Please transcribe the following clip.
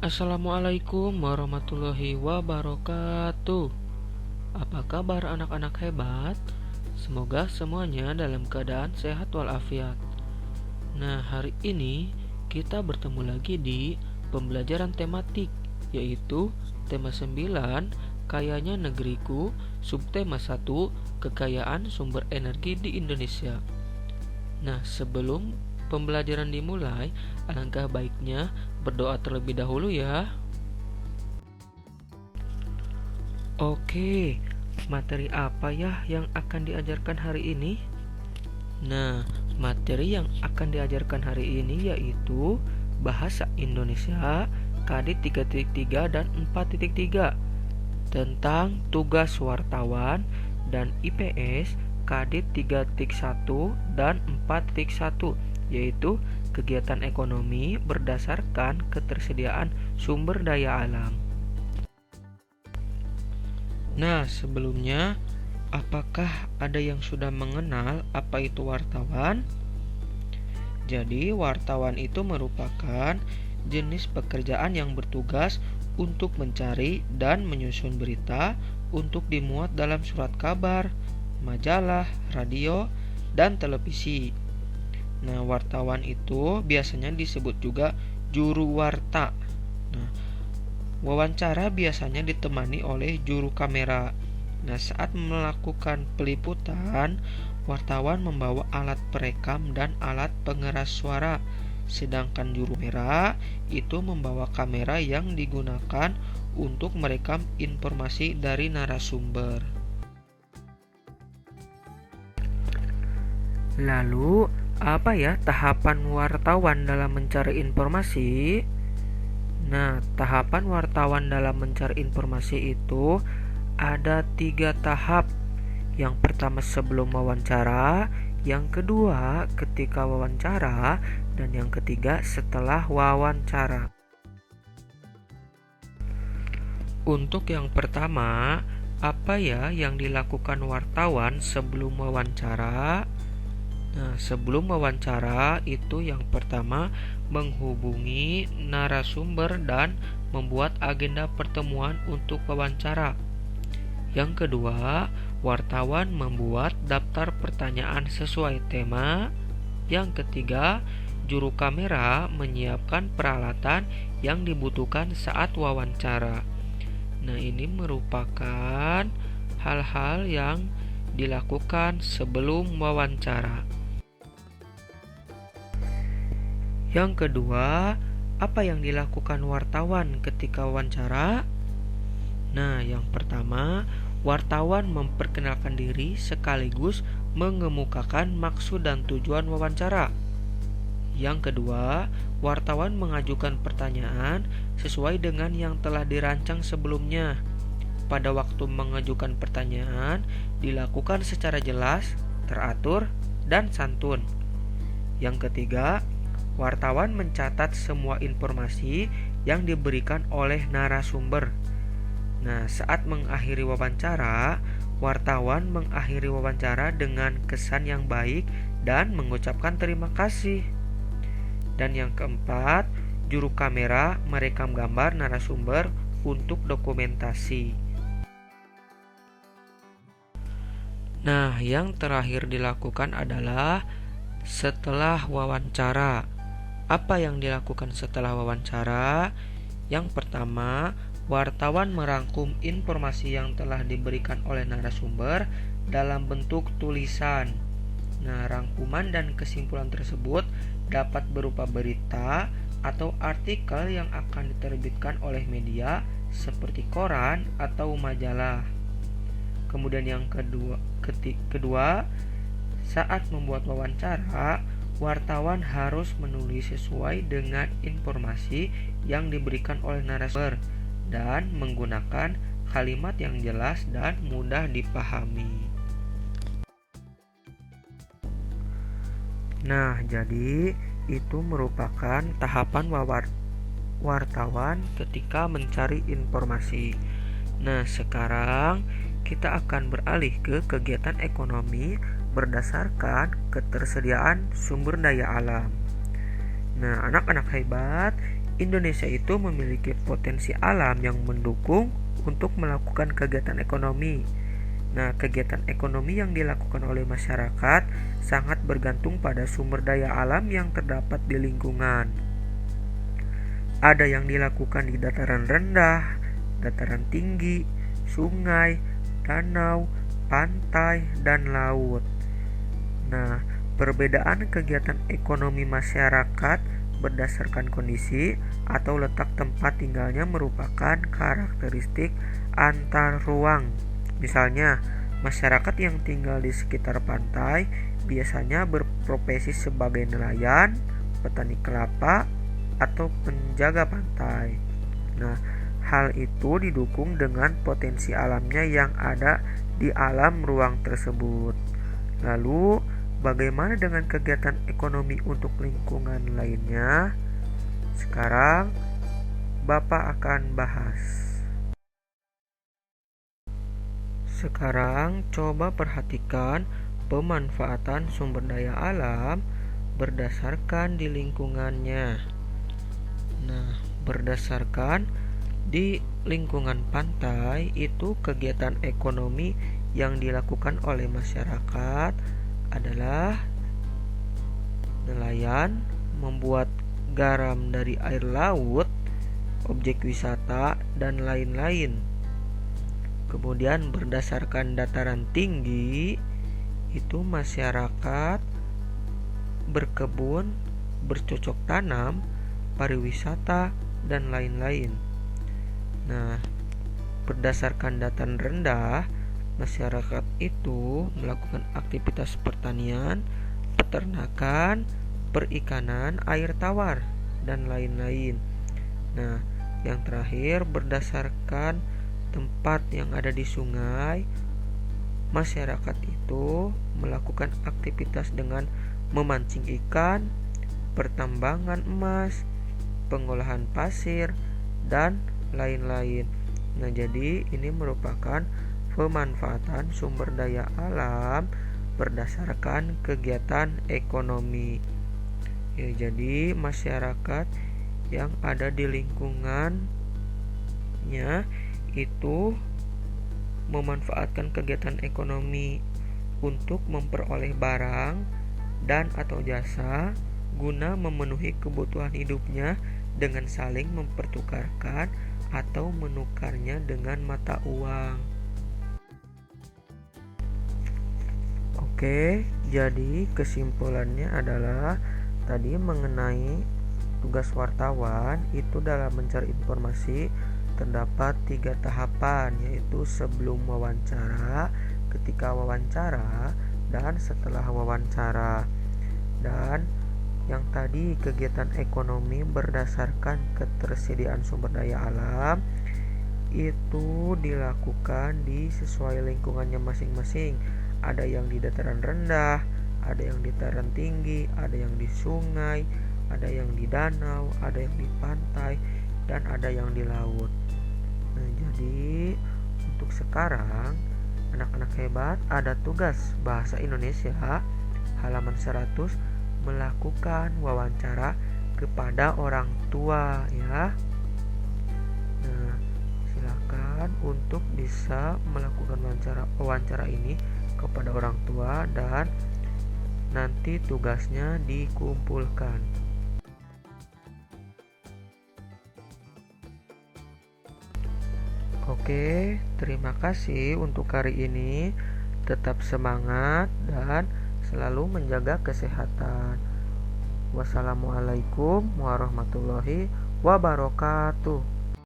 Assalamualaikum warahmatullahi wabarakatuh. Apa kabar anak-anak hebat? Semoga semuanya dalam keadaan sehat walafiat. Nah, hari ini kita bertemu lagi di pembelajaran tematik, yaitu tema 9, Kayanya Negeriku, subtema 1, Kekayaan Sumber Energi di Indonesia. Nah, sebelum pembelajaran dimulai, alangkah baiknya berdoa terlebih dahulu ya. Oke, materi apa ya yang akan diajarkan hari ini? Nah, materi yang akan diajarkan hari ini yaitu Bahasa Indonesia KD 3.3 dan 4.3 tentang tugas wartawan dan IPS KD 3.1 dan 4.1, yaitu kegiatan ekonomi berdasarkan ketersediaan sumber daya alam. Nah, sebelumnya, apakah ada yang sudah mengenal apa itu wartawan? Jadi, wartawan itu merupakan jenis pekerjaan yang bertugas untuk mencari dan menyusun berita untuk dimuat dalam surat kabar, majalah, radio, dan televisi. Nah, wartawan itu biasanya disebut juga juru warta. Nah, wawancara biasanya ditemani oleh juru kamera. Nah, saat melakukan peliputan, wartawan membawa alat perekam dan alat pengeras suara, sedangkan juru kamera itu membawa kamera yang digunakan untuk merekam informasi dari narasumber. Lalu, apa ya tahapan wartawan dalam mencari informasi? Nah, tahapan wartawan dalam mencari informasi itu ada 3 tahap. Yang pertama sebelum wawancara, yang kedua ketika wawancara, dan yang ketiga setelah wawancara. Untuk yang pertama, apa ya yang dilakukan wartawan sebelum wawancara? Nah, sebelum wawancara itu yang pertama menghubungi narasumber dan membuat agenda pertemuan untuk wawancara. Yang kedua, wartawan membuat daftar pertanyaan sesuai tema. Yang ketiga, juru kamera menyiapkan peralatan yang dibutuhkan saat wawancara. Nah, ini merupakan hal-hal yang dilakukan sebelum wawancara. Yang kedua, apa yang dilakukan wartawan ketika wawancara? Nah, yang pertama, wartawan memperkenalkan diri sekaligus mengemukakan maksud dan tujuan wawancara. Yang kedua, wartawan mengajukan pertanyaan sesuai dengan yang telah dirancang sebelumnya. Pada waktu mengajukan pertanyaan, dilakukan secara jelas, teratur, dan santun. Yang ketiga, wartawan mencatat semua informasi yang diberikan oleh narasumber. Nah, saat mengakhiri wawancara, wartawan mengakhiri wawancara dengan kesan yang baik dan mengucapkan terima kasih. Dan yang keempat, juru kamera merekam gambar narasumber untuk dokumentasi. Nah, yang terakhir dilakukan adalah setelah wawancara. Apa yang dilakukan setelah wawancara? Yang pertama, wartawan merangkum informasi yang telah diberikan oleh narasumber dalam bentuk tulisan. Nah, rangkuman dan kesimpulan tersebut dapat berupa berita atau artikel yang akan diterbitkan oleh media seperti koran atau majalah. Kemudian yang kedua, saat membuat wawancara, wartawan harus menulis sesuai dengan informasi yang diberikan oleh narasumber dan menggunakan kalimat yang jelas dan mudah dipahami. Nah, jadi itu merupakan tahapan wartawan ketika mencari informasi. Nah, sekarang kita akan beralih ke kegiatan ekonomi berdasarkan ketersediaan sumber daya alam. Nah, anak-anak hebat, Indonesia itu memiliki potensi alam yang mendukung untuk melakukan kegiatan ekonomi. Nah, kegiatan ekonomi yang dilakukan oleh masyarakat sangat bergantung pada sumber daya alam yang terdapat di lingkungan. Ada yang dilakukan di dataran rendah, dataran tinggi, sungai, danau, pantai, dan laut. Nah, perbedaan kegiatan ekonomi masyarakat berdasarkan kondisi atau letak tempat tinggalnya merupakan karakteristik antar ruang. Misalnya, masyarakat yang tinggal di sekitar pantai biasanya berprofesi sebagai nelayan, petani kelapa, atau penjaga pantai. Nah, hal itu didukung dengan potensi alamnya yang ada di alam ruang tersebut. Lalu, bagaimana dengan kegiatan ekonomi untuk lingkungan lainnya? Sekarang, Bapak akan bahas. Sekarang, coba perhatikan pemanfaatan sumber daya alam berdasarkan di lingkungannya. Nah, berdasarkan di lingkungan pantai itu kegiatan ekonomi yang dilakukan oleh masyarakat adalah nelayan, membuat garam dari air laut, objek wisata, dan lain-lain. Kemudian berdasarkan dataran tinggi itu masyarakat berkebun, bercocok tanam, pariwisata, dan lain-lain. Nah, berdasarkan dataran rendah, masyarakat itu melakukan aktivitas pertanian, peternakan, perikanan, air tawar, dan lain-lain. Nah, yang terakhir berdasarkan tempat yang ada di sungai, masyarakat itu melakukan aktivitas dengan memancing ikan, pertambangan emas, pengolahan pasir, dan lain-lain. Nah, jadi ini merupakan pemanfaatan sumber daya alam berdasarkan kegiatan ekonomi. Ya, jadi masyarakat yang ada di lingkungannya itu memanfaatkan kegiatan ekonomi untuk memperoleh barang dan atau jasa guna memenuhi kebutuhan hidupnya dengan saling mempertukarkan atau menukarnya dengan mata uang. Oke, jadi kesimpulannya adalah tadi mengenai tugas wartawan itu dalam mencari informasi terdapat 3 tahapan, yaitu sebelum wawancara, ketika wawancara, dan setelah wawancara. Dan yang tadi kegiatan ekonomi berdasarkan ketersediaan sumber daya alam itu dilakukan di sesuai lingkungannya masing-masing. Ada yang di dataran rendah, ada yang di dataran tinggi, ada yang di sungai, ada yang di danau, ada yang di pantai, dan ada yang di laut. Nah, jadi untuk sekarang anak-anak hebat ada tugas bahasa Indonesia halaman 100 melakukan wawancara kepada orang tua ya. Nah, silakan untuk bisa melakukan wawancara ini kepada orang tua dan nanti tugasnya dikumpulkan. Oke, terima kasih untuk hari ini. Tetap semangat dan selalu menjaga kesehatan. Wassalamualaikum warahmatullahi wabarakatuh.